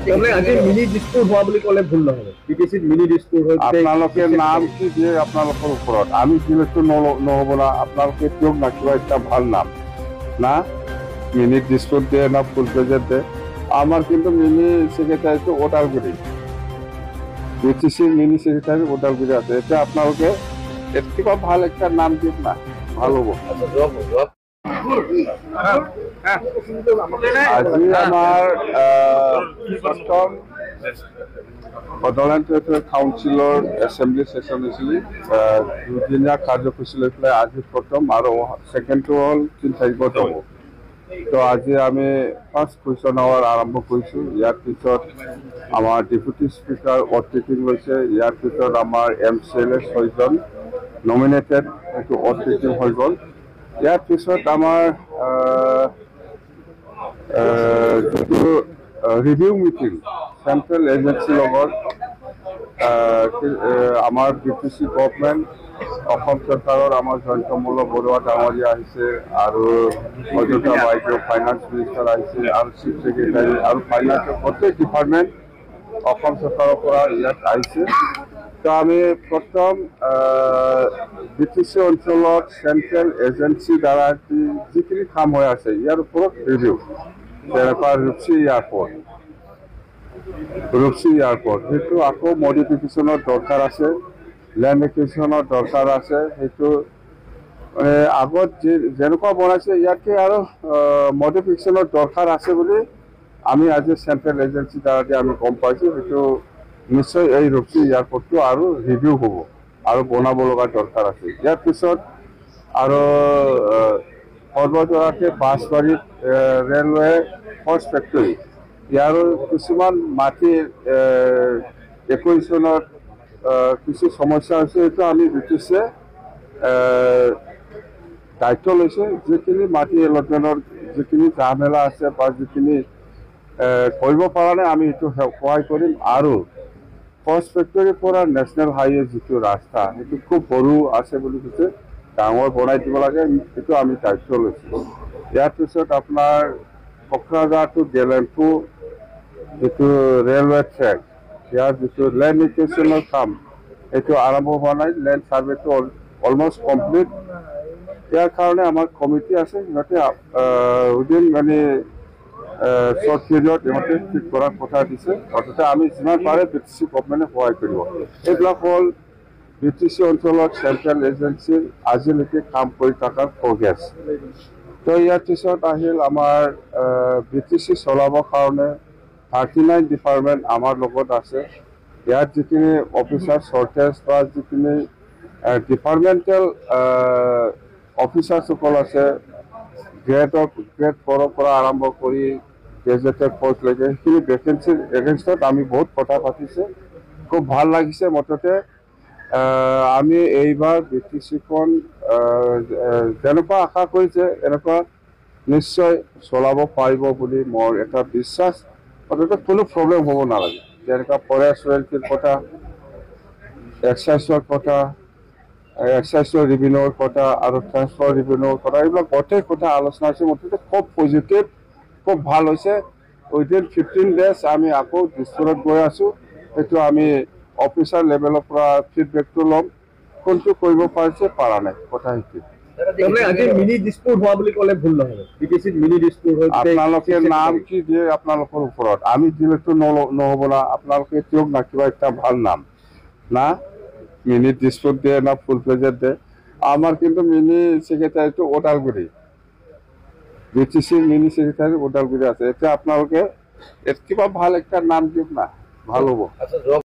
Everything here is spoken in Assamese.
আজি মিনি ডিস্পুট হোৱা বুলি ক'লে ভুল নহ'ব। বিটিচিত মিনি ডিস্পুট হৈ আপোনালোকে নাম কি দিয়ে আপোনালোকৰ ওপৰত আমি দিলেতো নহ'ব না। আপোনালোকে দিয়ক না কিবা এটা ভাল নাম না। মিনি ডিস্পুট দিয়ে না ফুল প্লেজেট দিয়ে। আমার কিন্তু মিনি সেক্রেটারিটো ওদালগুড়ি, বিটিসির মিনি সেক্রেটারি ওদালগুড়ি আছে। এটা আপনালোকে কিবা ভাল একটা নাম দিন না, ভালো হব। আজি আমার প্রথম বডোলেণ্ড টেৰিটৰি কাউন্সিলৰ এছেম্বলি সেশন হৈছিল। দুদিনীয়া কাৰ্যসূচী লৈ পেলাই আজি প্ৰথম আৰু ছেকেণ্ডটো হ'ল 3 তাৰিখত হ'ব। তো আজি আমি ফাৰ্ষ্ট কুৱেশ্যন আৱাৰ আৰম্ভ কৰিছোঁ। ইয়াৰ পিছত আমাৰ ডেপুটি স্পীকাৰ অথ টেকিং লৈছে। ইয়াৰ পিছত আমাৰ MCLA 6জন নমিনেটেড এইটো অথ টেকিং হৈ গ'ল। ইয়াৰ পিছত আমাৰ যিটো ৰিভিউ মিটিং চেণ্ট্ৰেল এজেঞ্চিৰ লগত আমাৰ BTC গভৰ্ণমেণ্ট, অসম চৰকাৰৰ আমাৰ জয়ন্তমল্ল বৰুৱা ডাঙৰীয়া আহিছে আৰু অযোধ্যা বাইদেউ ফাইনেন্স মিনিষ্টাৰ আহিছে আৰু চিফ ছেক্ৰেটাৰী আৰু ফাইনেন্সৰ প্ৰত্যেক ডিপাৰ্টমেণ্ট অসম চৰকাৰৰ পৰা ইয়াত আহিছে। তো আমি প্ৰথম BTC অঞ্চলত চেণ্ট্ৰেল এজেঞ্চি দ্বাৰা যিখিনি কাম হৈ আছে ইয়াৰ ওপৰত ৰিভিউ। যেনেকুৱা ৰূপসী এয়াৰপৰ্ট সেইটো আকৌ মডিফিকেশ্যনৰ দৰকাৰ আছে, লেণ্ড একুইজিশ্যনৰ দৰকাৰ আছে। সেইটো আগত যেনেকুৱা বনাইছে ইয়াতকে আৰু মডিফিকেশ্যনৰ দৰকাৰ আছে বুলি আমি আজি চেণ্ট্ৰেল এজেঞ্চি দ্বাৰা আমি গম পাইছোঁ। সেইটো নিশ্চয় এই ৰূপসী এয়াৰপৰ্টটো আৰু ৰিভিউ হ'ব আৰু বনাব লগা দৰকাৰ আছে। ইয়াৰ পিছত আৰু সৰ্বজৰাকে বাছবাৰীত ৰেলৱে ফৰ্চ ফেক্টৰী ইয়াৰো কিছুমান মাটিৰ একুইজিশ্যনত কিছু সমস্যা হৈছে। এইটো আমি BTCয়ে দায়িত্ব লৈছে। যিখিনি মাটি এলটমেণ্টৰ যিখিনি ঝামেলা আছে বা যিখিনি কৰিব পৰা নাই আমি সেইটো সহায় কৰিম। আৰু ফৰ্চ ফেক্টৰীৰ পৰা নেশ্যনেল হাইৱে যিটো ৰাস্তা সেইটো খুব সৰু আছে বুলি কৈছে, ডাঙৰ বনাই দিব লাগে, সেইটো আমি দায়িত্ব লৈছোঁ। ইয়াৰ পিছত আপোনাৰ কোকৰাঝাৰ টু গেলেম্পু যিটো ৰেলৱে ট্ৰেক ইয়াৰ যিটো লেণ্ড একুইজিশ্যনৰ কাম সেইটো আৰম্ভ হোৱা নাই। লেণ্ড ছাৰ্ভেটো অলমষ্ট কমপ্লিট। ইয়াৰ কাৰণে আমাৰ কমিটি আছে, সিহঁতে উইদিন মানে শ্বৰ্ট পিৰিয়ড ইহঁতে ঠিক কৰাৰ কথা দিছে। অৰ্থাৎ আমি যিমান পাৰে BTC গভৰ্ণমেণ্টে সহায় কৰিব। এইবিলাক হ'ল BTC অঞ্চলত চেণ্ট্ৰেল এজেঞ্চিৰ আজিলৈকে কাম কৰি থকাৰ প্ৰগ্ৰেছ। তো ইয়াৰ পিছত আহিল আমাৰ BTC চলাবৰ কাৰণে 39 ডিপাৰ্টমেণ্ট আমাৰ লগত আছে। ইয়াত যিখিনি অফিচাৰ শ্বৰ্টেজ বা যিখিনি ডিপাৰ্টমেণ্টেল অফিচাৰসকল আছে, গ্ৰেড 4ৰ পৰা আৰম্ভ কৰি গেজেটেড পষ্টলৈকে সেইখিনি ভেকেঞ্চিৰ এগেইনষ্টত আমি বহুত কথা পাতিছোঁ। খুব ভাল লাগিছে। মুঠতে আমি এইবাৰ BTCখন যেনেকুৱা আশা কৰিছে এনেকুৱা নিশ্চয় চলাব পাৰিব বুলি মোৰ এটা বিশ্বাস। মুঠতে কোনো প্ৰব্লেম হ'ব নালাগে। যেনেকুৱা ফৰেষ্ট ৰয়েলটিৰ কথা, এক্সাইজৰ কথা, এক্সাইজৰ ৰিভিনিউৰ কথা আৰু ট্ৰান্সফাৰ ৰিভিনিউৰ কথা, এইবিলাক গোটেই কথা আলোচনা হৈছে। মুঠতে খুব পজিটিভ, খুব ভাল হৈছে। উইদিন 15 ডেজ আমি আকৌ ডিষ্ট্ৰিক্টত গৈ আছোঁ। সেইটো আমি অফিচাৰ লেভেলৰ পৰা ফিডবেকটো ল'ম, কোনটো কৰিব পাৰিছে পৰা নাই, কথা সেইটো। আজি মিনি ডিস্পুট হোৱা বুলি ক'লে ভুল নহ'ব। বিটিচিত মিনি ডিস্পুট হৈ আপোনালোকে নাম কি দিয়ে আপোনালোকৰ ওপৰত আমি দিলেতো নহ'ব না। আপোনালোকে দিয়ক না কিবা এটা ভাল নাম না। মিনি ডিস্পুট দিয়ে না ফুল প্লেজেট দিয়ে। আমার কিন্তু মিনি সেক্রেটারিটো ওদালগুড়ি, BTCর মিনি সেক্রেটারি ওদালগুড়ি আছে। এটা আপনালোকে কিবা ভাল একটা নাম দিয়ক না, ভালো হব।